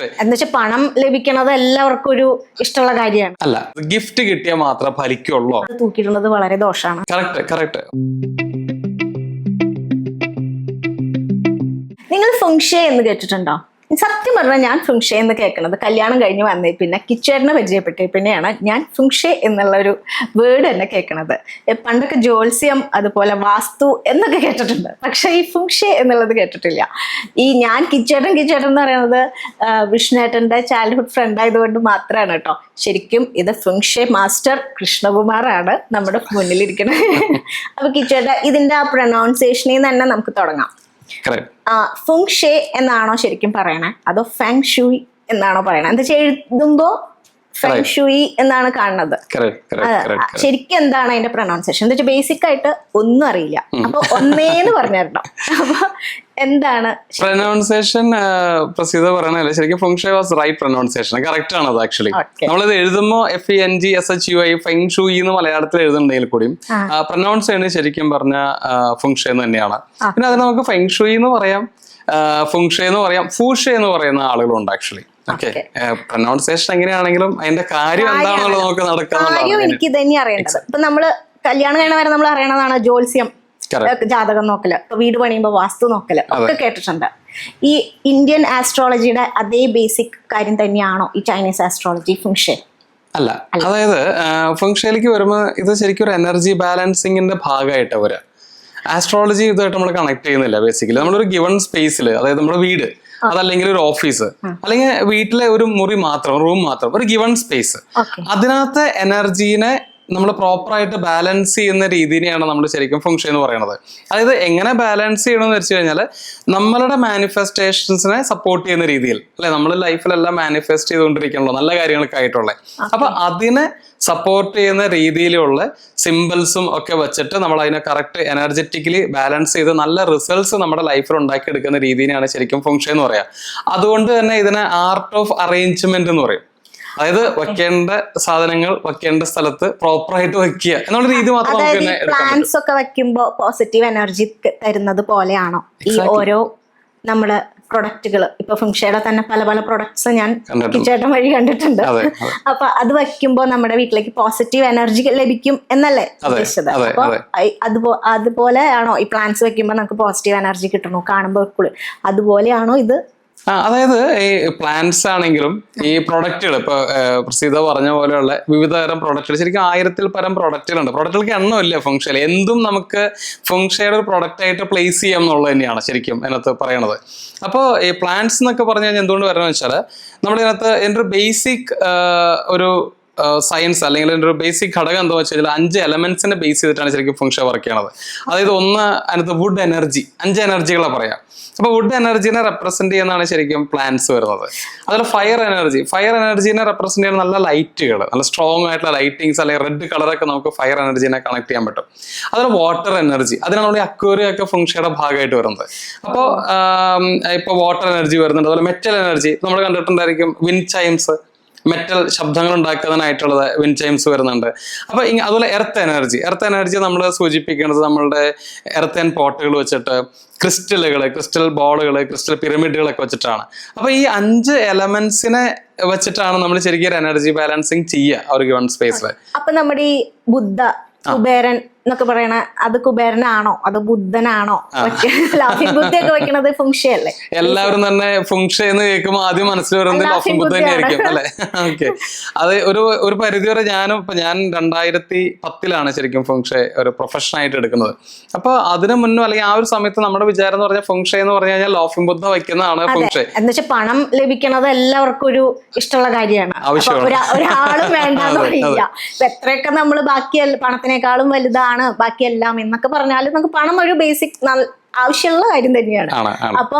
എന്നുവെച്ചാൽ പണം ലഭിക്കണത് എല്ലാവർക്കും ഒരു ഇഷ്ടമുള്ള കാര്യമാണ്. അല്ല, ഗിഫ്റ്റ് കിട്ടിയാൽ മാത്രമേ ഫലിക്കുള്ളൂ. അത് തൂക്കിയിടുന്നത് വളരെ ദോഷമാണ്. കറക്റ്റ്. നിങ്ങൾ ഫെങ്ഷേ എന്ന് കേട്ടിട്ടുണ്ടോ? സത്യം പറഞ്ഞാൽ ഞാൻ ഫെങ്ഷേ എന്ന് കേൾക്കുന്നത് കല്യാണം കഴിഞ്ഞ് വന്നേ പിന്നെ കിച്ചേട്ടനെ പരിചയപ്പെട്ടേ പിന്നെയാണ് ഞാൻ ഫെങ്ഷേ എന്നുള്ള ഒരു വേർഡ് തന്നെ കേൾക്കണത്. പണ്ടൊക്കെ ജോത്സ്യം അതുപോലെ വാസ്തു എന്നൊക്കെ കേട്ടിട്ടുണ്ട്, പക്ഷെ ഈ ഫെങ്ഷേ എന്നുള്ളത് കേട്ടിട്ടില്ല. ഈ ഞാൻ കിച്ചേട്ടൻ എന്ന് പറയുന്നത് വിഷ്ണുവേട്ടൻ്റെ ചൈൽഡ്ഹുഡ് ഫ്രണ്ട് ആയതുകൊണ്ട് മാത്രമാണ് കേട്ടോ. ശരിക്കും ഇത് ഫെങ്ഷേ മാസ്റ്റർ കൃഷ്ണകുമാറാണ് നമ്മുടെ മുന്നിലിരിക്കുന്നത്. അപ്പൊ കിച്ചേട്ട ഇതിന്റെ ആ പ്രൊനൗൺസിയേഷനിൽ നിന്ന് തന്നെ നമുക്ക് തുടങ്ങാം. ഫെങ്ഷേ എന്നാണോ ശരിക്കും പറയണേ, അതോ ഫെങ് ഷൂയി എന്നാണോ പറയണേ? എന്താ വെച്ചാൽ എഴുതുമ്പോ ഫെങ് ഷൂയി എന്നാണ് കാണുന്നത്. ശരിക്കും എന്താണ് അതിന്റെ പ്രൊനൗൺസിയേഷൻ? എന്താ വെച്ചാൽ ബേസിക് ആയിട്ട് ഒന്നും അറിയില്ല, അപ്പൊ ഒന്നേന്ന് പറഞ്ഞിരുന്നോ? അപ്പൊ എന്താണ് പ്രൊനൗൺസിയേഷൻ? പ്രസീത പറയണല്ലേ, ശരിക്കും ഫെങ്ഷേ വാസ് റൈറ്റ് പ്രൊനൗൺസിയേഷൻ, കറക്റ്റ് ആണ് അത്. ആക്ച്വലി നമ്മളിത് എഴുതുമ്പോൾ FENGSHUI ഫെങ് ഷൂയി എന്ന് മലയാളത്തിൽ എഴുതുന്നുണ്ടെങ്കിൽ കൂടിയും പ്രൊനൗൺസ് ചെയ്യുന്നത് ശരിക്കും പറഞ്ഞ ഫെങ്ഷേ എന്ന് തന്നെയാണ്. പിന്നെ അത് നമുക്ക് ഫെങ് ഷൂയി എന്ന് പറയാം, ഫെങ്ഷേ എന്ന് പറയാം, ഫൂഷേ എന്ന് പറയുന്ന ആളുകളുണ്ട് ആക്ച്വലി. ഓക്കെ, പ്രൊനൗൺസിയേഷൻ എങ്ങനെയാണെങ്കിലും അതിന്റെ കാര്യം എന്താണെന്നുള്ളത് നമുക്ക് കാര്യം എനിക്ക് തന്നെ അറിയേണ്ടത്. ഇപ്പൊ നമ്മള് കല്യാണം കഴിഞ്ഞ വരെ നമ്മൾ അറിയണതാണ് ജോത്സ്യം, ജാതകം നോക്കല്, വീട് പണിയുമ്പോ വാസ്തു നോക്കല് ഒക്കെ കേട്ടിട്ടുണ്ട്. ഈ ഇന്ത്യൻ ആസ്ട്രോളജിയുടെ അതേ ബേസിക് കാര്യം തന്നെയാണോ ഈ ചൈനീസ് ആസ്ട്രോളജി ഫെങ്ഷേ? അല്ല, അതായത് ഫെങ്ഷേയിലേക്ക് വരുമ്പോൾ ഇത് ശരിക്കും ഒരു എനർജി ബാലൻസിങ്ങിന്റെ ഭാഗമായിട്ട് വരിക. ആസ്ട്രോളജി ഇതായിട്ട് നമ്മൾ കണക്ട് ചെയ്യുന്നില്ല. ബേസിക്കലി നമ്മളൊരു ഗിവൺ സ്പേസിൽ, അതായത് നമ്മുടെ വീട്, അതല്ലെങ്കിൽ ഒരു ഓഫീസ്, അല്ലെങ്കിൽ വീട്ടിലെ ഒരു മുറി മാത്രം, റൂം മാത്രം, ഒരു ഗിവൺ സ്പേസ്, അതിനകത്ത് എനർജീനെ നമ്മൾ പ്രോപ്പറായിട്ട് ബാലൻസ് ചെയ്യുന്ന രീതിയാണ് നമ്മൾ ശരിക്കും ഫെങ്ഷേ എന്ന് പറയുന്നത്. അതായത് എങ്ങനെ ബാലൻസ് ചെയ്യണമെന്ന് വെച്ച് കഴിഞ്ഞാൽ നമ്മളുടെ മാനിഫെസ്റ്റേഷൻസിനെ സപ്പോർട്ട് ചെയ്യുന്ന രീതിയിൽ, അല്ലെ, നമ്മൾ ലൈഫിലെല്ലാം മാനിഫെസ്റ്റ് ചെയ്തുകൊണ്ടിരിക്കണല്ലോ നല്ല കാര്യങ്ങളൊക്കെ ആയിട്ടുള്ള. അപ്പൊ അതിനെ സപ്പോർട്ട് ചെയ്യുന്ന രീതിയിലുള്ള സിമ്പിൾസും ഒക്കെ വെച്ചിട്ട് നമ്മൾ അതിനെ കറക്റ്റ് എനർജറ്റിക്കലി ബാലൻസ് ചെയ്ത് നല്ല റിസൾട്ട്സ് നമ്മുടെ ലൈഫിൽ ഉണ്ടാക്കിയെടുക്കുന്ന രീതിയാണ് ശരിക്കും ഫെങ്ഷേ എന്ന് പറയാം. അതുകൊണ്ട് തന്നെ ഇതിനെ ആർട്ട് ഓഫ് അറേഞ്ച്മെന്റ് എന്ന് പറയും. അതായത് വെക്കേണ്ട സാധനങ്ങൾ വെക്കേണ്ട സ്ഥലത്ത് പ്രോപ്പറായിട്ട് വെക്കുക എന്നുള്ള രീതി മാത്രം. പ്ലാന്റ്സ് ഒക്കെ വെക്കുമ്പോ പോസിറ്റീവ് എനർജി തരുന്നത് പോലെയാണോ ഈ ഓരോ നമ്മള് പ്രൊഡക്റ്റുകൾ? ഇപ്പൊ ഫെങ്ഷേയുടെ തന്നെ പല പല പ്രൊഡക്ട്സ് ഞാൻ കിച്ചേട്ടൻ വഴി കണ്ടിട്ടുണ്ട്. അപ്പൊ അത് വെക്കുമ്പോ നമ്മുടെ വീട്ടിലേക്ക് പോസിറ്റീവ് എനർജി ലഭിക്കും എന്നല്ലേ ഉദ്ദേശിച്ചത്? അപ്പൊ അതുപോലെയാണോ ഈ പ്ലാന്റ്സ് വെക്കുമ്പോ നമുക്ക് പോസിറ്റീവ് എനർജി കിട്ടണോ കാണുമ്പോ? അതുപോലെയാണോ ഇത്? അതായത് ഈ പ്ലാന്റ്സ് ആണെങ്കിലും ഈ പ്രൊഡക്റ്റുകൾ, ഇപ്പൊ പ്രസീത പറഞ്ഞ പോലെയുള്ള വിവിധ തരം പ്രൊഡക്റ്റുകൾ, ശരിക്കും 1000-ൽ പരം പ്രൊഡക്റ്റുകളുണ്ട്. പ്രൊഡക്റ്റുകൾക്ക് എണ്ണമില്ല ഫെങ്ഷേയിൽ. എന്തും നമുക്ക് ഫെങ്ഷേയുടെ ഒരു പ്രൊഡക്റ്റ് ആയിട്ട് പ്ലേസ് ചെയ്യാം എന്നുള്ളത് തന്നെയാണ് ശരിക്കും അതിനകത്ത് പറയണത്. അപ്പോൾ ഈ പ്ലാന്റ്സ് എന്നൊക്കെ പറഞ്ഞു കഴിഞ്ഞാൽ എന്തുകൊണ്ട് വരണമെന്ന് വെച്ചാൽ നമ്മളിതിനകത്ത് എൻ്റെ ഒരു ബേസിക് ഒരു സയൻസ് അല്ലെങ്കിൽ എൻ്റെ ഒരു ബേസിക് ഘടകം എന്താ വെച്ച് കഴിഞ്ഞാൽ 5 എലമെന്റ്സിനെ ബേസ് ചെയ്തിട്ടാണ് ശരിക്കും ഫെങ്ഷേ വർക്ക് ചെയ്യണത്. അതായത് ഒന്ന്, അതിനകത്ത് വുഡ് എനർജി, 5 എനർജികളെ പറയാം. അപ്പൊ വുഡ് എനർജീനെ റെപ്രസെന്റ് ചെയ്യുന്നതാണ് ശരിക്കും പ്ലാന്റ്സ് വരുന്നത്. അതുപോലെ ഫയർ എനർജീനെ റെപ്രസെന്റ് ചെയ്യുന്ന നല്ല ലൈറ്റുകൾ, നല്ല സ്ട്രോങ് ആയിട്ടുള്ള ലൈറ്റിങ്സ്, അല്ലെങ്കിൽ റെഡ് കളറൊക്കെ നമുക്ക് ഫയർ എനർജീനെ കണക്ട് ചെയ്യാൻ പറ്റും. അതുപോലെ വാട്ടർ എനർജി, അതിനാണ് അക്വേറിയം ഒക്കെ ഫെങ്ഷേയുടെ ഭാഗമായിട്ട് വരുന്നത്. അപ്പോൾ ഇപ്പൊ വാട്ടർ എനർജി വരുന്നുണ്ട്. അതുപോലെ മെറ്റൽ എനർജി നമ്മൾ കണ്ടിട്ടുണ്ടായിരിക്കും, വിൻഡ് ചൈംസ്, മെറ്റൽ ശബ്ദങ്ങൾ ഉണ്ടാക്കുന്നതിനായിട്ടുള്ളത് വിൻഡ് ചൈംസ് വരുന്നുണ്ട്. അപ്പൊ അതുപോലെ എർത്ത് എനർജി നമ്മൾ സൂചിപ്പിക്കുന്നത് നമ്മളുടെ എർത്ത് ആൻഡ് പോട്ടുകൾ വെച്ചിട്ട്, ക്രിസ്റ്റൽ ബോളുകൾ, ക്രിസ്റ്റൽ പിരമിഡുകളൊക്കെ വെച്ചിട്ടാണ്. അപ്പൊ ഈ 5 എലമെന്റ്സിനെ വെച്ചിട്ടാണ് നമ്മൾ ശരിക്കും ഒരു എനർജി ബാലൻസിങ് ചെയ്യുക ഒരു ഗിവൺ സ്പേസിൽ. അപ്പൊ നമ്മുടെ ഈ ബുദ്ധ, കുബേരൻ എന്നൊക്കെ പറയണ, അത് കുബേരനാണോ അതോ ബുദ്ധനാണോ? ലാഫിംഗ് ബുദ്ധയൊക്കെ വെക്കണത് ഫെങ്ഷേ അല്ലേ? എല്ലാവരും തന്നെ ഫെങ്ഷേ എന്ന് കേൾക്കുമ്പോൾ ആദ്യം മനസ്സിൽ വരുന്നത് ലാഫിംഗ് ബുദ്ധ തന്നെയായിരിക്കും അല്ലെ? ഓക്കെ, അത് ഒരു പരിധി വരെ ഞാൻ 2010-ലാണ് ശരിക്കും ഫെങ്ഷേ ഒരു പ്രൊഫഷൻ ആയിട്ട് എടുക്കുന്നത്. അപ്പൊ അതിനു മുന്നും അല്ലെങ്കിൽ ആ ഒരു സമയത്ത് നമ്മുടെ വിചാരം എന്ന് പറഞ്ഞാൽ ഫെങ്ഷേ എന്ന് പറഞ്ഞു കഴിഞ്ഞാൽ ലാഫിംഗ് ബുദ്ധ വെക്കുന്നതാണ് ഫെങ്ഷേ. എന്ന് വെച്ചാൽ പണം ലഭിക്കണത് എല്ലാവർക്കും ഒരു ഇഷ്ടമുള്ള കാര്യമാണ്, ഒരാളും വേണ്ടെന്ന് പറയില്ല. എത്രയൊക്കെ നമ്മൾ ബാക്കി പണത്തിനേക്കാളും വലുതാണ് ബാക്കിയെല്ലാം എന്നൊക്കെ പറഞ്ഞാലും നമുക്ക് പണം ഒരു ബേസിക് ആവശ്യമുള്ള കാര്യം തന്നെയാണ്. അപ്പൊ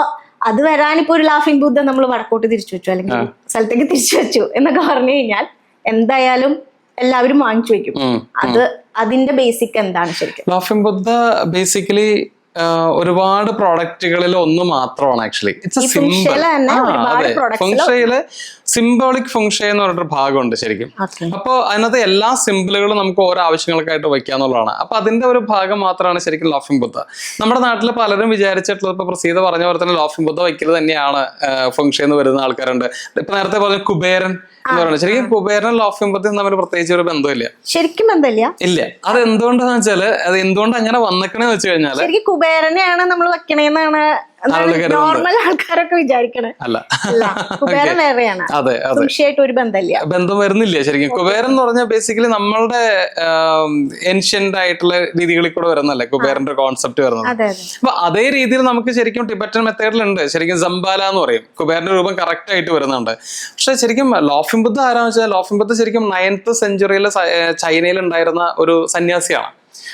അത് വരാനിപ്പോ ഒരു ലാഫിംഗ് ബുദ്ധ നമ്മൾ വടക്കോട്ട് തിരിച്ചു വെച്ചു അല്ലെങ്കിൽ സ്ഥലത്തേക്ക് തിരിച്ചു വെച്ചു എന്നൊക്കെ പറഞ്ഞു കഴിഞ്ഞാൽ എന്തായാലും എല്ലാവരും വാങ്ങിച്ചു വെക്കും. അതിന്റെ ബേസിക് എന്താണ് ശരിക്കും? ലാഫിംഗ് ബുദ്ധ ബേസിക്കലി ഒരുപാട് പ്രോഡക്റ്റുകളിൽ ഒന്ന് മാത്രമാണ് ആക്ച്വലി. It's A simple. അതെ, ഫംഗ്ഷയില് സിംബോളിക് ഫംഗ്ഷ എന്ന് പറഞ്ഞിട്ടൊരു ഭാഗമുണ്ട് ശരിക്കും. അപ്പോൾ അതിനകത്ത് എല്ലാ സിമ്പിളുകളും നമുക്ക് ഓരോ ആവശ്യങ്ങൾക്കായിട്ട് വയ്ക്കാന്നുള്ളതാണ്. അപ്പൊ അതിന്റെ ഒരു ഭാഗം മാത്രമാണ് ശരിക്കും ലോഫിംഗ് ബുദ്ധ. നമ്മുടെ നാട്ടിൽ പലരും വിചാരിച്ചിട്ടുള്ളത്, ഇപ്പൊ പ്രസീത പറഞ്ഞ പോലെ തന്നെ ലോഫിംഗ് ബുദ്ധ വയ്ക്കൽ തന്നെയാണ് ഫംഗ്ഷ എന്ന് വരുന്ന ആൾക്കാരുണ്ട്. ഇപ്പൊ നേരത്തെ പറഞ്ഞ കുബേരൻ എന്ന് പറയുന്നത്, ശരിക്കും കുബേരനും ലോഫിംഗ് ബുദ്ധയും തമ്മിൽ പ്രത്യേകിച്ച് ഒരു ബന്ധമില്ല. ശരിക്കും ബന്ധമില്ല. ഇല്ല. അത് എന്തുകൊണ്ടാന്ന് വെച്ചാല്, അത് എന്തുകൊണ്ട് അങ്ങനെ വന്നേക്കണെന്ന് വെച്ച് കഴിഞ്ഞാല്, ശരിക്കും കുബേരനെയാണ് നമ്മൾ വെക്കണേന്നാണ് നോർമൽ ആൾക്കാരൊക്കെ വിചാരിക്കണേ. അല്ല, കുബേരൻ വേറെയാണ്. അതെ, തീർച്ചയായിട്ടും ഒരു ബന്ധമില്ല, ബന്ധം വരുന്നില്ല ശരിക്കും. കുബേരൻ എന്ന് പറഞ്ഞാൽ ബേസിക്കലി നമ്മളുടെ ഏൻഷ്യന്റ് ആയിട്ടുള്ള രീതികളിൽ കൂടെ വരുന്നല്ലേ കുബേരന്റെ കോൺസെപ്റ്റ് വരുന്നത്. അപ്പൊ അതേ രീതിയിൽ നമുക്ക് ശരിക്കും ടിബറ്റൻ മെത്തേഡിലുണ്ട് ശരിക്കും. സമ്പാല എന്ന് പറയും, കുബേരന്റെ രൂപം കറക്റ്റ് ആയിട്ട് വരുന്നുണ്ട്. പക്ഷെ ശരിക്കും ലോഫിംഗ് ബുദ്ധ ആരാന്ന് വെച്ചാൽ, ലോഫിംഗ് ബുദ്ധ ശരിക്കും 9th സെഞ്ചുറിയിൽ ചൈനയിൽ ഉണ്ടായിരുന്ന ഒരു സന്യാസിയാണ്.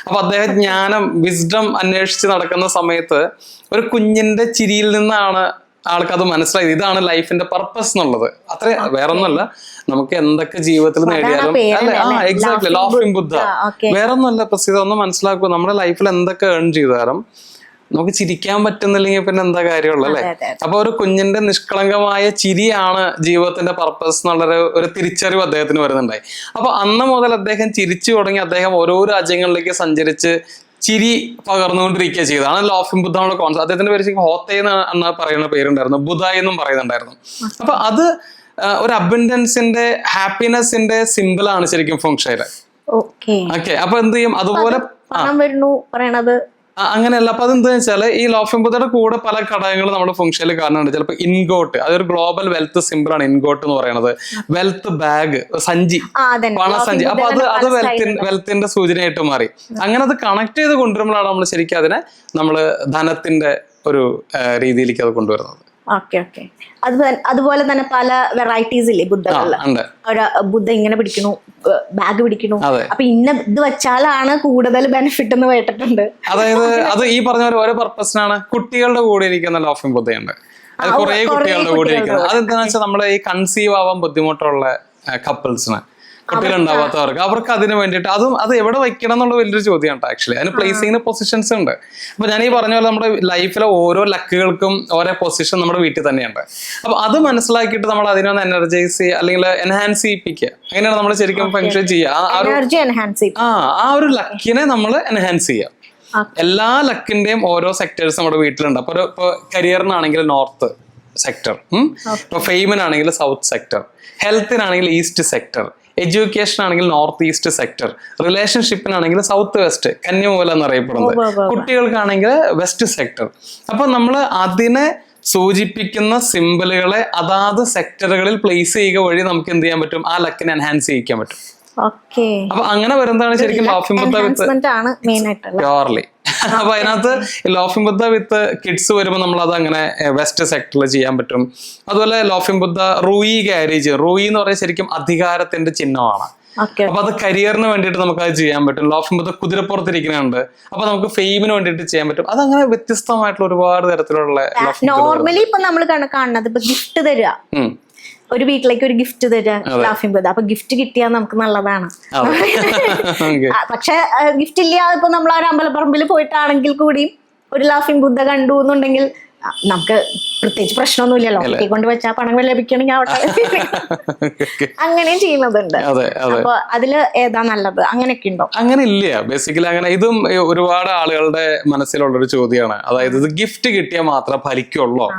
അപ്പൊ അദ്ദേഹം ജ്ഞാനം, വിസ്ഡം അന്വേഷിച്ച് നടക്കുന്ന സമയത്ത് ഒരു കുഞ്ഞിന്റെ ചിരിയിൽ നിന്നാണ് ആൾക്കത് മനസ്സിലായത്, ഇതാണ് ലൈഫിന്റെ പർപ്പസ് എന്നുള്ളത്. അത്ര വേറൊന്നുമല്ല, നമുക്ക് എന്തൊക്കെ ജീവിതത്തിൽ നേടിയാലും അല്ലെ. എക്സാക്ട്ലി, ലോഫിംഗ് ബുദ്ധ വേറൊന്നുമല്ല. പ്രസിദ്ധ ഒന്ന് മനസ്സിലാക്കുക, നമ്മുടെ ലൈഫിൽ എന്തൊക്കെ ഏൺ ചെയ്താലും നമുക്ക് ചിരിക്കാൻ പറ്റുന്നില്ലെങ്കിൽ പിന്നെ എന്താ കാര്യമുള്ളൂ അല്ലെ. അപ്പൊ ഒരു കുഞ്ഞിന്റെ നിഷ്കളങ്കമായ ചിരിയാണ് ജീവിതത്തിന്റെ പർപ്പസ് എന്നുള്ളൊരു ഒരു തിരിച്ചറിവ് അദ്ദേഹത്തിന് വരുന്നുണ്ടായി. അപ്പൊ അന്ന് മുതൽ അദ്ദേഹം ചിരിച്ചു തുടങ്ങി. അദ്ദേഹം ഓരോ രാജ്യങ്ങളിലേക്ക് സഞ്ചരിച്ച് ചിരി പകർന്നുകൊണ്ടിരിക്കുക ചെയ്തതാണ് ലോഫിംഗ് ബുദ്ധ എന്നുള്ള കോൺസെപ്റ്റ്. അദ്ദേഹത്തിന്റെ പേര് ഹോത്തെ എന്ന് പറയുന്ന പേരുണ്ടായിരുന്നു, ബുധ എന്നും പറയുന്നുണ്ടായിരുന്നു. അപ്പൊ അത് ഒരു അബൻഡൻസിന്റെ, ഹാപ്പിനെസിന്റെ സിമ്പിൾ ആണ് ശരിക്കും ഫംഗ്ഷയില്. ഓക്കെ. അപ്പൊ എന്ത് ചെയ്യും, അതുപോലെ പറയണത് അങ്ങനെയല്ല. അപ്പൊ അതെന്താ വെച്ചാല്, ഈ ലോഫിംഗ് ബുദ്ധയുടെ കൂടെ പല ഘടകങ്ങളും നമ്മുടെ ഫംഗ്ഷനിൽ കാണുന്നുണ്ട്. ചിലപ്പോൾ ഇൻഗോട്ട്, അതൊരു ഗ്ലോബൽ വെൽത്ത് സിമ്പിൾ ആണ് ഇൻഗോട്ട് എന്ന് പറയുന്നത്. വെൽത്ത് ബാഗ്, സഞ്ചി, പണസഞ്ചി. അപ്പൊ അത് വെൽത്തിന്റെ സൂചനയായിട്ട് മാറി. അങ്ങനെ അത് കണക്ട് ചെയ്ത് കൊണ്ടുവരുമ്പോഴാണ് നമ്മൾ ശരിക്കും അതിനെ നമ്മള് ധനത്തിന്റെ ഒരു രീതിയിലേക്ക് അത് കൊണ്ടുവരുന്നത്. അതുപോലെ തന്നെ പല വെറൈറ്റീസ് ഇല്ലേ ബുദ്ധകളില്. ബുദ്ധ ഇങ്ങനെ പിടിക്കണു, ബാഗ് പിടിക്കണു, അപ്പൊ ഇന്ന ഇത് വെച്ചാലാണ് കൂടുതൽ ബെനിഫിറ്റ് എന്ന് കേട്ടിട്ടുണ്ട്. അതായത് അത് ഈ പറഞ്ഞ പോലെ ഓരോ പർപ്പസിനാണ്. കുട്ടികളുടെ കൂടെ ഇരിക്കുന്ന ലോഫിംഗ് ബുദ്ധയുണ്ട്, അത് കുറെ കുട്ടികളുടെ കൂടെ ഇരിക്കുന്നത്. അതെന്താണെന്ന് വെച്ചാൽ നമ്മള് ഈ കൺസീവ് ആവാൻ ബുദ്ധിമുട്ടുള്ള കപ്പിൾസിന്, കുട്ടികളുണ്ടാവാത്തവർക്ക്, അവർക്ക് അതിന് വേണ്ടിയിട്ട് അത് എവിടെ വെക്കണം എന്നുള്ള വലിയൊരു ചോദ്യമാണ് ആക്ച്വലി. അതിന് പ്ലേസിങ്ങിന് പൊസിഷൻസ് ഉണ്ട്. അപ്പൊ ഞാൻ ഈ പറഞ്ഞ പോലെ നമ്മുടെ ലൈഫിലെ ഓരോ ലക്കുകൾക്കും ഓരോ പൊസിഷൻ നമ്മുടെ വീട്ടിൽ തന്നെയുണ്ട്. അപ്പൊ അത് മനസ്സിലാക്കിയിട്ട് നമ്മൾ അതിനൊന്ന് എനർജൈസ് ചെയ്യുക, അല്ലെങ്കിൽ എൻഹാൻസ് ചെയ്യിപ്പിക്കുക. അങ്ങനെയാണ് നമ്മൾ ശരിക്കും ഫംഗ്ഷൻ ചെയ്യുക. ആ ഒരു ലക്കിനെ നമ്മൾ എൻഹാൻസ് ചെയ്യുക. എല്ലാ ലക്കിന്റെയും ഓരോ സെക്ടേഴ്സ് നമ്മുടെ വീട്ടിലുണ്ട്. അപ്പൊ ഇപ്പൊ കരിയറിനാണെങ്കിൽ നോർത്ത് സെക്ടർ, ഇപ്പൊ ഫെയിമിനാണെങ്കിൽ സൗത്ത് സെക്ടർ, ഹെൽത്തിനാണെങ്കിൽ ഈസ്റ്റ് സെക്ടർ, എഡ്യൂക്കേഷൻ ആണെങ്കിൽ നോർത്ത് ഈസ്റ്റ് സെക്ടർ, റിലേഷൻഷിപ്പിനാണെങ്കിൽ സൗത്ത് വെസ്റ്റ്, കന്യമൂല എന്നറിയപ്പെടുന്നത്, കുട്ടികൾക്കാണെങ്കിൽ വെസ്റ്റ് സെക്ടർ. അപ്പൊ നമ്മൾ അതിനെ സൂചിപ്പിക്കുന്ന സിമ്പിളുകളെ അതാത് സെക്ടറുകളിൽ പ്ലേസ് ചെയ്യുക വഴി നമുക്ക് എന്ത് ചെയ്യാൻ പറ്റും, ആ ലക്കിനെ എൻഹാൻസ് ചെയ്യിക്കാൻ പറ്റും. അപ്പൊ അങ്ങനെ വരുന്നതാണ് ശരിക്കും ലോഫിംഗ് ബുദ്ധ വിത്ത് പ്യോർലി. അപ്പൊ അതിനകത്ത് ലോഫിംഗ് ബുദ്ധ വിത്ത് കിഡ്സ് വരുമ്പോൾ നമ്മൾ അത് അങ്ങനെ വെസ്റ്റ് സെക്ടറിൽ ചെയ്യാൻ പറ്റും. അതുപോലെ ലോഫിംഗ് ബുദ്ധ റൂയി ക്യാരി ചെയ്യും. റൂയി എന്ന് പറയുന്നത് ശരിക്കും അധികാരത്തിന്റെ ചിഹ്നമാണ്. അപ്പൊ അത് കരിയറിന് വേണ്ടിയിട്ട് നമുക്ക് അത് ചെയ്യാൻ പറ്റും. ലോഫിംഗ് ബുദ്ധ കുതിരപ്പുറത്തിരിക്കുന്നുണ്ട്, അപ്പൊ നമുക്ക് ഫെയിമിന് വേണ്ടിയിട്ട് ചെയ്യാൻ പറ്റും. അതങ്ങനെ വ്യത്യസ്തമായിട്ടുള്ള ഒരുപാട് തരത്തിലുള്ള നോർമലി ഇപ്പൊ നമ്മൾ കാണുന്നത് ഇപ്പൊ ഗിഫ്റ്റ് തരിക, ഒരു വീട്ടിലേക്ക് ഒരു ഗിഫ്റ്റ് തരാ ലോഫിംഗ് ബുദ്ധ. അപ്പൊ ഗിഫ്റ്റ് കിട്ടിയാൽ നമുക്ക് നല്ലതാണ്. പക്ഷെ ഗിഫ്റ്റ് ഇല്ലാതെ ഇപ്പൊ നമ്മൾ ആ ഒരു അമ്പലപ്പറമ്പിൽ പോയിട്ടാണെങ്കിൽ കൂടിയും ഒരു ലോഫിംഗ് ബുദ്ധ കണ്ടു എന്നുണ്ടെങ്കിൽ നമുക്ക് പ്രത്യേകിച്ച് പ്രശ്നമൊന്നുമില്ലല്ലോ. കൊണ്ട് വെച്ചാൽ പണം ലഭിക്കണമെങ്കിൽ അവിടെ അങ്ങനെയും ചെയ്യുന്നതുണ്ട്. അപ്പൊ അതില് ഏതാ നല്ലത്, അങ്ങനെയൊക്കെ ഉണ്ടോ? അങ്ങനെ ഇല്ല ബേസിക്കലി. അങ്ങനെ ഇതും ഒരുപാട് ആളുകളുടെ മനസ്സിലുള്ളൊരു ചോദ്യമാണ്. അതായത് ഇത് ഗിഫ്റ്റ് കിട്ടിയാൽ മാത്രമേ ഫലിക്കുള്ളൂ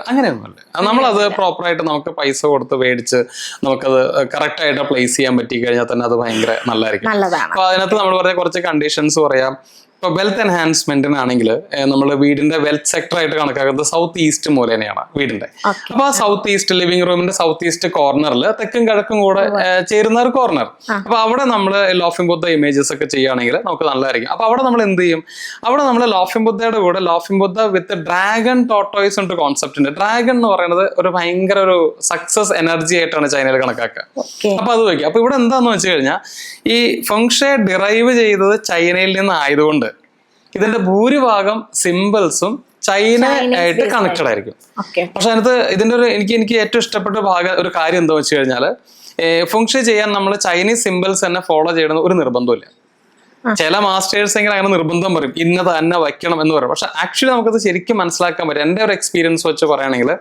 അങ്ങനെയൊന്നുമല്ല. നമ്മളത് പ്രോപ്പറായിട്ട് നമുക്ക് പൈസ കൊടുത്ത് മേടിച്ച് നമുക്കത് കറക്റ്റ് ആയിട്ട് പ്ലേസ് ചെയ്യാൻ പറ്റി കഴിഞ്ഞാൽ തന്നെ അത് ഭയങ്കര നല്ലതായിരിക്കും. അപ്പൊ അതിനകത്ത് നമ്മൾ പറഞ്ഞ കുറച്ച് കണ്ടീഷൻസ് പറയാം. ഇപ്പൊ വെൽത്ത് എൻഹാൻസ്മെന്റിനാണെങ്കിൽ നമ്മൾ വീടിന്റെ വെൽത്ത് സെക്ടർ ആയിട്ട് കണക്കാക്കുന്നത് സൗത്ത് ഈസ്റ്റ് മൂലനെയാണ് വീടിന്റെ. അപ്പൊ ആ സൗത്ത് ഈസ്റ്റ് ലിവിംഗ് റൂമിന്റെ സൗത്ത് ഈസ്റ്റ് കോർണറിൽ തെക്കും കിഴക്കും കൂടെ ചേരുന്ന ഒരു കോർണർ. അപ്പൊ അവിടെ നമ്മൾ ലോഫിംഗ് ബുദ്ധ ഇമേജസ് ഒക്കെ ചെയ്യുകയാണെങ്കിൽ നമുക്ക് നല്ലതായിരിക്കും. അപ്പൊ അവിടെ നമ്മൾ എന്ത് ചെയ്യും, അവിടെ നമ്മൾ ലോഫിംഗ് ബുദ്ധയുടെ കൂടെ ലോഫിംഗ് ബുദ്ധ വിത്ത് ഡ്രാഗൺ ടോട്ടോയ്സ് ഉണ്ട് കോൺസെപ്റ്റ് ഉണ്ട്. ഡ്രാഗൺ എന്ന് പറയുന്നത് ഒരു ഭയങ്കര ഒരു സക്സസ് എനർജി ആയിട്ടാണ് ചൈനയിൽ കണക്കാക്കുക. അപ്പൊ അത് വയ്ക്കും. അപ്പൊ ഇവിടെ എന്താന്ന് വെച്ച് കഴിഞ്ഞാൽ ഈ ഫംഗ്ഷെ ഡിറൈവ് ചെയ്തത് ചൈനയിൽ നിന്നായതുകൊണ്ട് ഇതിന്റെ ഭൂരിഭാഗം സിമ്പിൾസും ചൈന ആയിട്ട് കണക്റ്റഡ് ആയിരിക്കും. പക്ഷെ അതിനകത്ത് ഇതിന്റെ ഒരു എനിക്ക് ഏറ്റവും ഇഷ്ടപ്പെട്ട ഒരു കാര്യം എന്താ വെച്ച് കഴിഞ്ഞാൽ, ഫംഗ്ഷൻ ചെയ്യാൻ നമ്മൾ ചൈനീസ് സിമ്പിൾസ് തന്നെ ഫോളോ ചെയ്യണമെന്ന് ഒരു നിർബന്ധമില്ല. ചില മാസ്റ്റേഴ്സ് എങ്കിലും അങ്ങനെ നിർബന്ധം പറയും ഇന്നത് തന്നെ വയ്ക്കണം എന്ന് പറയും. പക്ഷെ ആക്ച്വലി നമുക്കത് ശരിക്കും മനസ്സിലാക്കാൻ പറ്റും. എൻ്റെ ഒരു എക്സ്പീരിയൻസ് വെച്ച് പറയുകയാണെങ്കിൽ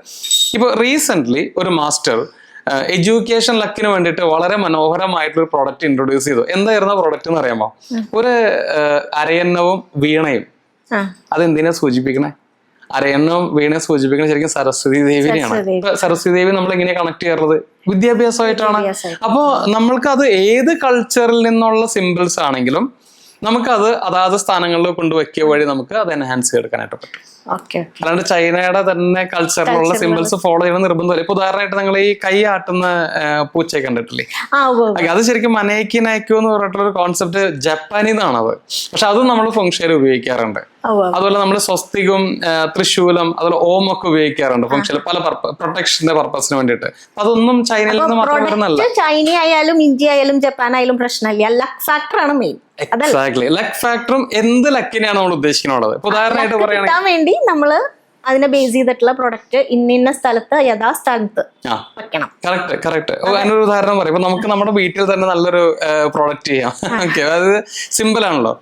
ഇപ്പൊ റീസെന്റ് ഒരു മാസ്റ്റർ എഡ്യൂക്കേഷൻ ലക്കിന് വേണ്ടിയിട്ട് വളരെ മനോഹരമായിട്ടൊരു പ്രോഡക്റ്റ് ഇൻട്രൊഡ്യൂസ് ചെയ്തു. എന്തായിരുന്നു പ്രോഡക്റ്റ് എന്ന് അറിയാമോ? ഒരു അരയന്നവും വീണയും. അതെന്തിനാ സൂചിപ്പിക്കണേ? അരയന്നവും വീണയെ സൂചിപ്പിക്കുന്നത് ശരിക്കും സരസ്വതി ദേവിനെയാണ്. ഇപ്പൊ സരസ്വതി ദേവി നമ്മൾ എങ്ങനെയാ കണക്ട് ചെയ്യാറുള്ളത്? വിദ്യാഭ്യാസമായിട്ടാണ്. അപ്പോ നമ്മൾക്ക് അത് ഏത് കൾച്ചറിൽ നിന്നുള്ള സിമ്പിൾസ് ആണെങ്കിലും നമുക്കത് അതാത് സ്ഥാനങ്ങളിൽ കൊണ്ടുവയ്ക്കുക വഴി നമുക്ക് അത് എൻഹാൻസ് ചെയ്തെടുക്കാനായിട്ട് പറ്റും. അല്ലാണ്ട് ചൈനയുടെ തന്നെ കൾച്ചറിലുള്ള സിമ്പിൾസ് ഫോളോ ചെയ്യുന്ന നിർബന്ധമില്ല. ഇപ്പൊ ഉദാഹരണമായിട്ട് നിങ്ങൾ ഈ കൈ ആട്ടുന്ന പൂച്ചയെ കണ്ടിട്ടില്ലേ? അത് ശരിക്കും മനേക്കി നൈക്കോ എന്ന് പറഞ്ഞിട്ടുള്ള ഒരു കോൺസെപ്റ്റ് ജപ്പാനിൽ നിന്നാണത്. പക്ഷെ അതും നമ്മൾ ഫംഗ്ഷനിൽ ഉപയോഗിക്കാറുണ്ട്. അതുപോലെ നമ്മൾ സ്വസ്തികും തൃശൂലം അതുപോലെ ഓം ഒക്കെ ഉപയോഗിക്കാറുണ്ട് ഫംഗ്ഷനിൽ പല പ്രൊട്ടക്ഷന്റെ പർപ്പസിന് വേണ്ടിയിട്ട്. അതൊന്നും ചൈനയിൽ നിന്ന് മാത്രം വരുന്നല്ല. ചൈന ആയാലും ഇന്ത്യ ആയാലും ജപ്പാൻ ആയാലും പ്രശ്നമില്ല. ലക്ക് ഫാക്ടർ ആണ് മെയിൻ. എക്സാക്ട്ലി. ലക്ക് ഫാക്ടറും എന്ത് ലക്കിനെയാണ് നമ്മൾ ഉദ്ദേശിക്കുന്നത്. ഇപ്പൊ ഉദാഹരണമായിട്ട് പറയുകയാണെങ്കിൽ നമ്മള് അതിനെ ബേസ് ചെയ്തിട്ടുള്ള പ്രൊഡക്റ്റ് ഇന്ന സ്ഥലത്ത് യഥാസ്ഥാനത്ത് വെക്കണം. കറക്റ്റ്. അതിനൊരു ഉദാഹരണം പറയാം. ഇപ്പൊ നമുക്ക് നമ്മുടെ വീട്ടിൽ തന്നെ നല്ലൊരു പ്രോഡക്റ്റ് ചെയ്യാം. ഓക്കെ, അത് സിമ്പിൾ ആണല്ലോ.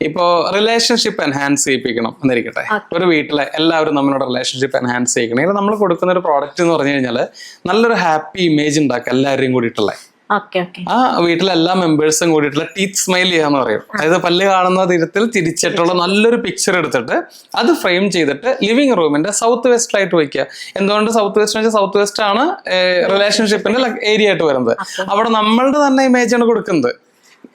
ഇപ്പോ റിലേഷൻഷിപ്പ് എൻഹാൻസ് ചെയ്യിപ്പിക്കണം എന്നിരിക്കട്ടെ. ഒരു വീട്ടിലെ എല്ലാവരും നമ്മളുടെ റിലേഷൻഷിപ്പ് എൻഹാൻസ് ചെയ്യിക്കണമെങ്കിൽ നമ്മൾ കൊടുക്കുന്ന ഒരു പ്രോഡക്റ്റ് എന്ന് പറഞ്ഞു കഴിഞ്ഞാൽ നല്ലൊരു ഹാപ്പി ഇമേജ് ഉണ്ടാക്കുക എല്ലാവരെയും കൂടിയിട്ടുള്ള. ആ വീട്ടിലെ എല്ലാ മെമ്പേഴ്സും കൂടിയിട്ടുള്ള ടീത്ത് സ്മൈൽ ചെയ്യാന്ന് പറയും. അതായത് പല്ല് കാണുന്ന തരത്തിൽ തിരിച്ചിട്ടുള്ള നല്ലൊരു പിക്ചർ എടുത്തിട്ട് അത് ഫ്രെയിം ചെയ്തിട്ട് ലിവിംഗ് റൂമിന്റെ സൗത്ത് വെസ്റ്റിലായിട്ട് വയ്ക്കുക. എന്തുകൊണ്ട് സൗത്ത് വെസ്റ്റ് വെച്ചാൽ സൗത്ത് വെസ്റ്റ് ആണ് റിലേഷൻഷിപ്പിന്റെ ഏരിയ ആയിട്ട് വരുന്നത്. അവിടെ നമ്മളുടെ തന്നെ ഇമേജ് ആണ് കൊടുക്കുന്നത്.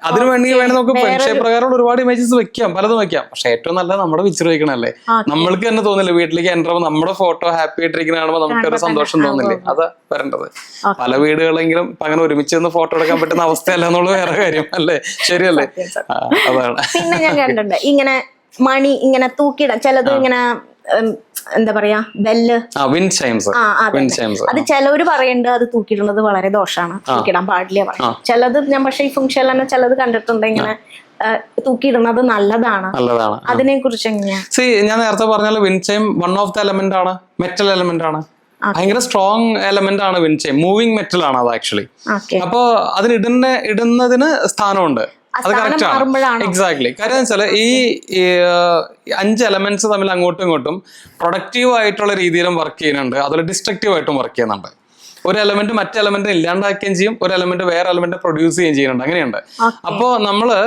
അതിനു വേണ്ടി നമുക്ക് ഫെങ്ഷേ പ്രകാരം ഒരുപാട് ഇമേജസ് വെക്കാം, പലതും വെക്കാം. പക്ഷെ ഏറ്റവും നല്ലത് നമ്മുടെ പിക്ചർ വെക്കണല്ലേ. നമ്മൾക്ക് തന്നെ തോന്നില്ല വീട്ടിലേക്ക് എൻ്റർ ആവുമ്പോൾ നമ്മുടെ ഫോട്ടോ ഹാപ്പി ആയിട്ടിരിക്കുന്ന കാണുമ്പോൾ നമുക്കൊരു സന്തോഷം തോന്നില്ലേ? അതാ വരേണ്ടത്. പല വീടുകളെങ്കിലും ഇപ്പൊ അങ്ങനെ ഒരുമിച്ച് നിന്ന് ഫോട്ടോ എടുക്കാൻ പറ്റുന്ന അവസ്ഥയല്ല എന്നുള്ളത് വേറെ കാര്യം അല്ലേ? ശരിയല്ലേ? അതാണ്. പിന്നെ ഞാൻ കണ്ടിട്ടുണ്ട് ഇങ്ങനെ മണി ഇങ്ങനെ തൂക്കിയിടാം. ചിലത് ഇങ്ങനെ എന്താ പറയാ ബെല്ല്, അത് ചിലവര് പറയുന്നുണ്ട് അത് തൂക്കിയിടുന്നത് വളരെ ദോഷമാണ്, തൂക്കിയിടാൻ പാടില്ല പറയും. ചിലത് ഞാൻ പക്ഷെ ഈ ഫംഗ്ഷനിൽ തന്നെ ചിലത് കണ്ടിട്ടുണ്ട് ഇങ്ങനെ തൂക്കിയിടുന്നത് നല്ലതാണ്. അതിനെ കുറിച്ച് എങ്ങനെയാ? ഞാൻ നേരത്തെ പറഞ്ഞാൽ വിൻചൈം വൺ ഓഫ് ദ എലമെന്റ് ആണ്, മെറ്റൽ എലമെന്റ് ആണ്. ഭയങ്കര സ്ട്രോങ് എലമെന്റ് ആണ് വിൻചൈം. മൂവിങ് മെറ്റൽ ആണ് അത് ആക്ച്വലി. അപ്പൊ അതിന് ഇടുന്നതിന് സ്ഥാനമുണ്ട്. അത് കറക്റ്റ് ആണ്. എക്സാക്ട്ലി. കാര്യം വെച്ചാൽ ഈ 5 എലമെന്റ്സ് തമ്മിൽ അങ്ങോട്ടും ഇങ്ങോട്ടും പ്രൊഡക്റ്റീവ് ആയിട്ടുള്ള രീതിയിലും വർക്ക് ചെയ്യുന്നുണ്ട്, അതുപോലെ ഡിസ്ട്രക്റ്റീവ് ആയിട്ടും വർക്ക് ചെയ്യുന്നുണ്ട്. ഒരു എലമെന്റ് മറ്റേ എലമെന്റ് ഇല്ലാണ്ടാക്കുകയും ചെയ്യും, ഒരു എലമെന്റ് വേറെ എലമെന്റ് പ്രൊഡ്യൂസ് ചെയ്യുകയും ചെയ്യുന്നുണ്ട്. അങ്ങനെയുണ്ട്. അപ്പോൾ നമ്മള്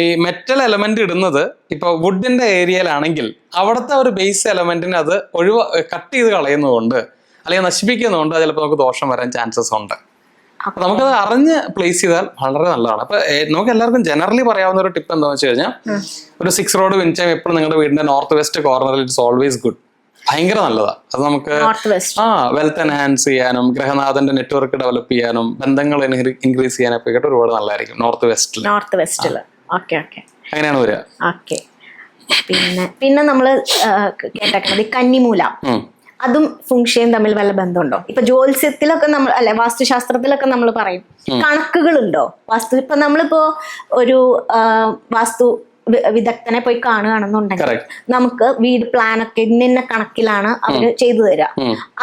ഈ മെറ്റൽ എലമെന്റ് ഇടുന്നത് ഇപ്പൊ വുഡിന്റെ ഏരിയയിലാണെങ്കിൽ അവിടുത്തെ ഒരു ബേസ് എലമെന്റിന് അത് കട്ട് ചെയ്ത് കളയുന്നതുകൊണ്ട് അല്ലെങ്കിൽ നശിപ്പിക്കുന്നതുകൊണ്ട് ചിലപ്പോൾ നമുക്ക് ദോഷം വരാൻ ചാൻസസ് ഉണ്ട്. അപ്പൊ നമുക്കത് അറിഞ്ഞ് പ്ലേസ് ചെയ്താൽ വളരെ നല്ലതാണ്. അപ്പൊ നമുക്ക് എല്ലാവർക്കും ജനറലി പറയാവുന്ന ഒരു ടിപ്പ് എന്താണെന്ന് വെച്ച് കഴിഞ്ഞാൽ ഒരു 6 റോഡ് വിൻചൈം എപ്പോഴും നിങ്ങളുടെ വീടിന്റെ നോർത്ത് വെസ്റ്റ് കോർണറിൽ ഇറ്റ്സ് ഓൾവേസ് ഗുഡ്. ഭയങ്കര നല്ലതാ. അത് നമുക്ക് വെൽത്ത് എൻഹാൻസ് ചെയ്യാനും ഗ്രഹനാഥന്റെ നെറ്റ്വർക്ക് ഡെവലപ്പ് ചെയ്യാനും ബന്ധങ്ങൾ ഇൻക്രീസ് ചെയ്യാനൊക്കെ ആയിട്ട് ഒരുപാട് നല്ലതായിരിക്കും നോർത്ത് വെസ്റ്റിൽ. അങ്ങനെയാണ് വരിക. പിന്നെ നമ്മള് കേട്ടേക്കുന്നത് കന്നിമൂല, അതും ഫുങ്ഷയും തമ്മിൽ വല്ല ബന്ധമുണ്ടോ? ഇപ്പൊ ജ്യോത്സ്യത്തിലൊക്കെ നമ്മൾ അല്ലെ വാസ്തുശാസ്ത്രത്തിലൊക്കെ നമ്മൾ പറയും കണക്കുകളുണ്ടോ വാസ്തു. ഇപ്പൊ നമ്മളിപ്പോ ഒരു വാസ്തു വിദഗ്ധനെ പോയി കാണുകയാണെന്നുണ്ടെങ്കിൽ നമുക്ക് വീട് പ്ലാനൊക്കെ ഇന്ന കണക്കിലാണ് അവര് ചെയ്തു തരിക.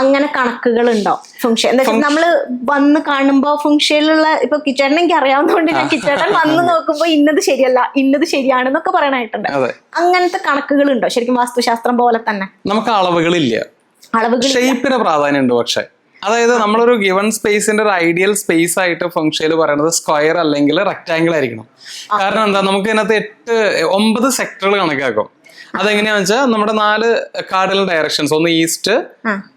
അങ്ങനെ കണക്കുകളുണ്ടോ ഫുങ്ഷൻ? എന്താ വെച്ചാൽ നമ്മള് വന്ന് കാണുമ്പോ ഫുങ്ഷയിലുള്ള ഇപ്പൊ കിച്ചേട്ടൻ എനിക്ക് അറിയാവുന്നതുകൊണ്ട് ഞാൻ കിച്ചേട്ടൻ വന്ന് നോക്കുമ്പോ ഇന്നത് ശരിയല്ല ഇന്നത് ശരിയാണെന്നൊക്കെ പറയാനായിട്ടുണ്ട്. അങ്ങനത്തെ കണക്കുകളുണ്ടോ ശരിക്കും വാസ്തുശാസ്ത്രം പോലെ തന്നെ? നമുക്ക് അളവുകളില്ല, ഷേപ്പിന് പ്രാധാന്യമുണ്ട്. പക്ഷെ അതായത് നമ്മളൊരു ഗിവൺ സ്പേസിന്റെ ഒരു ഐഡിയൽ സ്പേസ് ആയിട്ട് ഫംഗ്ഷനിൽ പറയുന്നത് സ്ക്വയർ അല്ലെങ്കിൽ റെക്ടാംഗിൾ ആയിരിക്കണം. കാരണം എന്താ, നമുക്ക് ഇതിനകത്ത് 9 സെക്ടറുകൾ കണക്കാക്കും. അതെങ്ങനെയാന്ന് വെച്ചാൽ നമ്മുടെ 4 കാർഡിനൽ ഡയറക്ഷൻസ്, ഒന്ന് ഈസ്റ്റ്,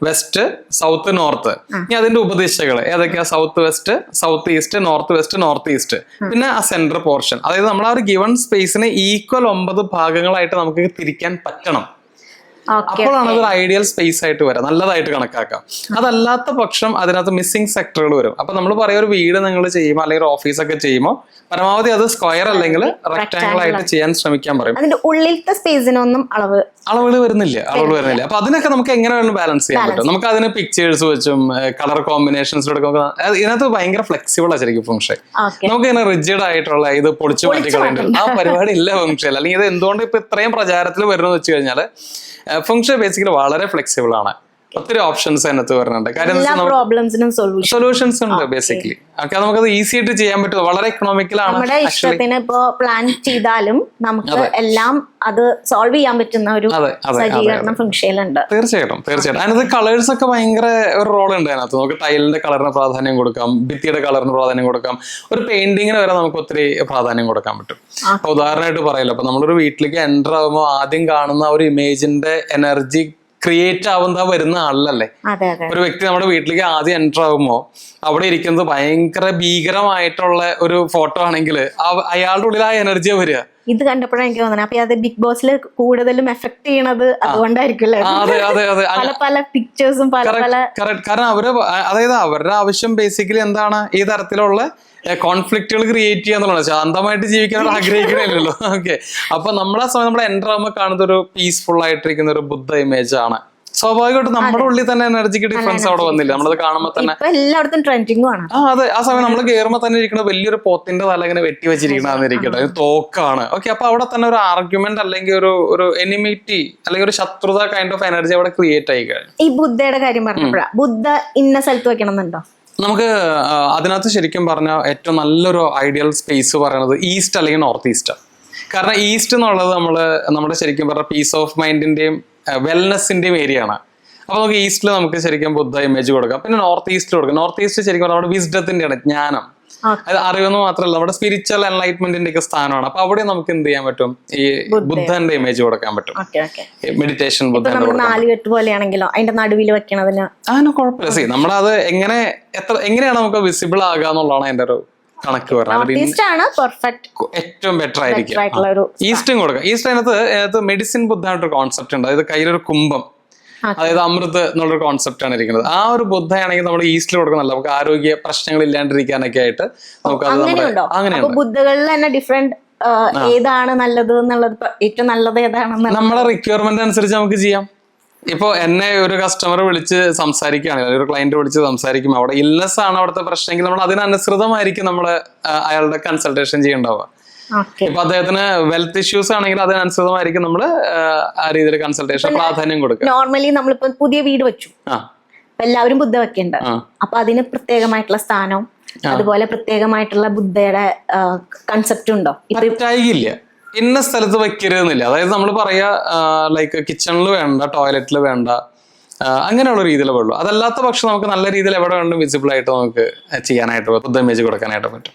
വെസ്റ്റ്, സൗത്ത്, നോർത്ത്. ഇനി അതിന്റെ ഉപദിശകൾ ഏതൊക്കെയാ? South west, south east, north east. പിന്നെ ആ സെന്റർ പോർഷൻ. അതായത് നമ്മൾ ആ ഒരു ഗിവൺ സ്പേസിനെ ഈക്വൽ 9 ഭാഗങ്ങളായിട്ട് നമുക്ക് തിരിക്കാൻ പറ്റണം. അപ്പോഴാണ് അതൊരു ഐഡിയൽ സ്പേസ് ആയിട്ട് വരാം, നല്ലതായിട്ട് കണക്കാക്കാം. അതല്ലാത്ത പക്ഷം അതിനകത്ത് മിസ്സിംഗ് സെക്ടറുകൾ വരും. അപ്പൊ നമ്മൾ പറയുക ഒരു വീട് നിങ്ങൾ ചെയ്യുമ്പോൾ അല്ലെങ്കിൽ ഒരു ഓഫീസൊക്കെ ചെയ്യുമ്പോൾ പരമാവധി അത് സ്ക്വയർ അല്ലെങ്കിൽ റെക്ടാംഗിൾ ആയിട്ട് ചെയ്യാൻ ശ്രമിക്കാൻ പറയും. അതിന്റെ ഉള്ളിലത്തെ സ്പേസിനൊന്നും അളവുകൾ വരുന്നില്ല. അപ്പൊ അതിനൊക്കെ നമുക്ക് എങ്ങനെ വേണം ബാലൻസ് ചെയ്യാൻ പറ്റും. നമുക്ക് അതിന് പിക്ചേഴ്സ് വെച്ചും കളർ കോമ്പിനേഷൻസിലൂടെ ഇതിനകത്ത് ഭയങ്കര ഫ്ലെക്സിബിൾ ആ ശരിക്കും ഫംഗ്ഷൻ. നമുക്ക് ഇങ്ങനെ റിജിഡ് ആയിട്ടുള്ള ഇത് പൊളിച്ചു മാറ്റിക്കളയേണ്ട ആ പരിപാടി ഇല്ല ഫംഗ്ഷൻ. അല്ലെങ്കിൽ ഇത് എന്തുകൊണ്ട് ഇപ്പൊ ഇത്രയും പ്രചാരത്തിൽ വരുന്നത് വെച്ച് കഴിഞ്ഞാൽ ഫംഗ്ഷൻ ബേസിക്കലി വളരെ ഫ്ലെക്സിബിൾ ആണ്. ഒത്തിരി ഓപ്ഷൻസ് അതിനകത്ത് വരുന്നുണ്ട്. കാര്യം എല്ലാ പ്രോബ്ലംസിനും സൊല്യൂഷൻസ് ഉണ്ട് ബേസിക്കലി. ഓക്കെ, നമുക്കത് ഈസി ആയിട്ട് ചെയ്യാൻ പറ്റും, വളരെ എക്കണോമിക്കൽ ആണ്. നമ്മുടെ ഇഷ്ടത്തിന് ഇപ്പോ പ്ലാൻ ചെയ്താലും നമുക്ക് എല്ലാം അത് സോൾവ് ചെയ്യാൻ പറ്റുന്ന ഒരു സജ്ജീകരണം ഫംഗ്ഷയിലുണ്ട്. തീർച്ചയായിട്ടും അതിനകത്ത് കളേഴ്സ് ഒക്കെ ഭയങ്കര ഒരു റോൾ ഉണ്ട് അതിനകത്ത്. നമുക്ക് ടൈലിന്റെ കളറിന് പ്രാധാന്യം കൊടുക്കാം, ഭിത്തിയുടെ കളറിന് പ്രാധാന്യം കൊടുക്കാം, ഒരു പെയിന്റിങ്ങിന് വരെ നമുക്ക് ഒത്തിരി പ്രാധാന്യം കൊടുക്കാൻ പറ്റും. അപ്പൊ ഉദാഹരണമായിട്ട് പറയില്ല, അപ്പൊ നമ്മളൊരു വീട്ടിലേക്ക് എൻ്റർ ആകുമ്പോൾ ആദ്യം കാണുന്ന ഒരു ഇമേജിന്റെ എനർജി ക്രിയേറ്റ് ആവുന്ന വരുന്ന ആളല്ലേ. ഒരു വ്യക്തി നമ്മുടെ വീട്ടിലേക്ക് ആദ്യം എൻ്റർ ആകുമ്പോൾ അവിടെ ഇരിക്കുന്നത് ഭയങ്കര ഭീകരമായിട്ടുള്ള ഒരു ഫോട്ടോ ആണെങ്കിൽ അയാളുടെ ഉള്ളിൽ ആ എനർജിയാ വരിക. ഇത് കണ്ടപ്പോഴാണ് എനിക്ക് തോന്നുന്നത് അപ്പൊ അത് ബിഗ് ബോസിൽ കൂടുതലും എഫക്ട് ചെയ്യണത് അതുകൊണ്ടായിരിക്കും പല പിക്ചേഴ്സും കാരണം അതായത് അവരുടെ ആവശ്യം ബേസിക്കലി എന്താണ്, ഈ തരത്തിലുള്ള കോൺഫ്ലിക്റ്റുകൾ ക്രിയേറ്റ് ചെയ്യാന്നുള്ളതാണ്. ശാന്തമായിട്ട് ജീവിക്കാൻ ആഗ്രഹിക്കണില്ലല്ലോ. ഓക്കെ, അപ്പൊ നമ്മളെ സമയം നമ്മൾ എൻ്റർ ആകുമ്പോൾ കാണുന്ന ഒരു പീസ്ഫുൾ ആയിട്ടിരിക്കുന്ന ഒരു ബുദ്ധ ഇമേജ് ആണ്. സ്വാഭാവികമായിട്ട് നമ്മുടെ ഉള്ളിൽ തന്നെ എനർജിക്ക് ഡിഫറൻസ് അവിടെ വന്നില്ല. നമ്മളത് കാണുമ്പോൾ തന്നെ എല്ലായിടത്തും ട്രെൻഡിങ്ങും ആണ്. അതെ, ആ സമയം നമ്മൾ കയറുമ്പോൾ തന്നെ ഇരിക്കുന്ന വലിയൊരു പോത്തിന്റെ തല ഇങ്ങനെ വെട്ടി വെച്ചിരിക്കണമെന്നിരിക്കട്ടെ, തോക്കാണ്. ഓക്കെ, അപ്പൊ അവിടെ തന്നെ ഒരു ആർഗ്യുമെന്റ് അല്ലെങ്കിൽ ഒരു എനിമിറ്റി അല്ലെങ്കിൽ ഒരു ശത്രുത കൈൻഡ് ഓഫ് എനർജി അവിടെ ക്രിയേറ്റ് ആയി കഴിഞ്ഞു. ഈ ബുദ്ധയുടെ കാര്യം പറഞ്ഞപ്പോഴാ, ബുദ്ധ ഇന്ന സ്ഥലത്ത് വെക്കണം എന്നുണ്ടോ? നമുക്ക് അതിനകത്ത് ശരിക്കും പറഞ്ഞാൽ ഏറ്റവും നല്ലൊരു ഐഡിയൽ സ്പേസ് പറയുന്നത് ഈസ്റ്റ് അല്ലെങ്കിൽ നോർത്ത് ഈസ്റ്റ്. കാരണം ഈസ്റ്റ് എന്നുള്ളത് നമ്മുടെ ശരിക്കും പറഞ്ഞ പീസ് ഓഫ് മൈൻഡിന്റെയും വെൽനെസിന്റെയും ഏരിയ ആണ്. അപ്പൊ നമുക്ക് ഈസ്റ്റിൽ നമുക്ക് ശരിക്കും ബുദ്ധ ഇമേജ് കൊടുക്കാം. പിന്നെ നോർത്ത് ഈസ്റ്റിൽ കൊടുക്കാം. നോർത്ത് ഈസ്റ്റ് ശരിക്കും പറഞ്ഞാൽ നമ്മുടെ വിസ്ഡത്തിന്റെയാണ്, ജ്ഞാനം, അത് അറിവെന്ന് മാത്രമല്ല നമ്മുടെ സ്പിരിച്വൽ എൻലൈറ്റ്മെന്റിന്റെ ഒക്കെ സ്ഥാനമാണ്. അപ്പൊ അവിടെ നമുക്ക് എന്ത് ചെയ്യാൻ പറ്റും, ഈ ബുദ്ധന്റെ ഇമേജ് കൊടുക്കാൻ പറ്റും. മെഡിറ്റേഷൻ ബുദ്ധന്റെ പോലെയാണെങ്കിലോ അതിന്റെ നടുവിൽ വെക്കണതിന് അങ്ങനെ കുഴപ്പമില്ല. സി നമ്മളത് എങ്ങനെയാണ് നമുക്ക് വിസിബിൾ ആകുക എന്നുള്ളതാണ് അതിന്റെ ഒരു കണക്ക് പറഞ്ഞത്. ഏറ്റവും ബെറ്റർ ആയിരിക്കും ഈസ്റ്റും കൊടുക്കാം. ഈസ്റ്റ് അതിനകത്ത് മെഡിസിൻ ബുദ്ധമായിട്ടൊരു കോൺസെപ്റ്റ് ഉണ്ട്. അതായത് കയ്യിലൊരു കുംഭം, അതായത് അമൃത് എന്നുള്ളൊരു കോൺസെപ്റ്റ് ആണ് ഇരിക്കുന്നത്. ആ ഒരു ബുദ്ധയാണെങ്കിൽ നമ്മൾ ഈസ്റ്റിൽ കൊടുക്കുന്നില്ല, നമുക്ക് ആരോഗ്യ പ്രശ്നങ്ങൾ ഇല്ലാണ്ടിരിക്കാനൊക്കെ ആയിട്ട് നമുക്ക് അങ്ങനെയുണ്ട്. ബുദ്ധകളിൽ തന്നെ ഡിഫറെന്റ് ഏതാണ് നല്ലത് എന്നുള്ളത്, ഏറ്റവും നല്ലത് ഏതാണെന്ന് നമ്മളെ റിക്വയർമെന്റ് അനുസരിച്ച് നമുക്ക് ചെയ്യാം. ഇപ്പൊ എന്നെ ഒരു കസ്റ്റമർ വിളിച്ച് സംസാരിക്കുകയാണെങ്കിൽ, ഒരു ക്ലയന്റ് വിളിച്ച് സംസാരിക്കുമ്പോൾ അവിടെ ഇല്ലസ് ആണ് അവിടുത്തെ പ്രശ്നമെങ്കിൽ നമ്മൾ അതിനനുസൃതമായിരിക്കും നമ്മള് അയാളുടെ കൺസൾട്ടേഷൻ ചെയ്യേണ്ടാവുക. ഇപ്പൊ അദ്ദേഹത്തിന് വെൽത്ത് ഇഷ്യൂസ് ആണെങ്കിൽ അതിനനുസൃതമായിരിക്കും നമ്മൾ ആ രീതിയിൽ കൺസൾട്ടേഷൻ പ്രാധാന്യം കൊടുക്കുക. നോർമലി നമ്മളിപ്പോ പുതിയ വീട് വെച്ചു, എല്ലാവരും ബുദ്ധ വെക്കണ്ട, അപ്പൊ അതിന് പ്രത്യേകമായിട്ടുള്ള സ്ഥാനം, അതുപോലെ പ്രത്യേകമായിട്ടുള്ള ബുദ്ധയുടെ കൺസെപ്റ്റ് ഉണ്ടോ? ഇല്ല, ഇന്ന സ്ഥലത്ത് വെക്കരുതെന്നില്ല. അതായത് നമ്മൾ പറയാ ലൈക്ക് കിച്ചണിൽ വേണ്ട, ടോയ്ലറ്റിൽ വേണ്ട, അങ്ങനെയുള്ള രീതിയിലേ ഉള്ളൂ. അതല്ലാത്ത പക്ഷം നമുക്ക് നല്ല രീതിയിൽ എവിടെ വേണ്ടും വിസിബിൾ ആയിട്ട് നമുക്ക് ചെയ്യാനായിട്ട് ബുദ്ധ ഇമേജ് കൊടുക്കാനായിട്ട് പറ്റും.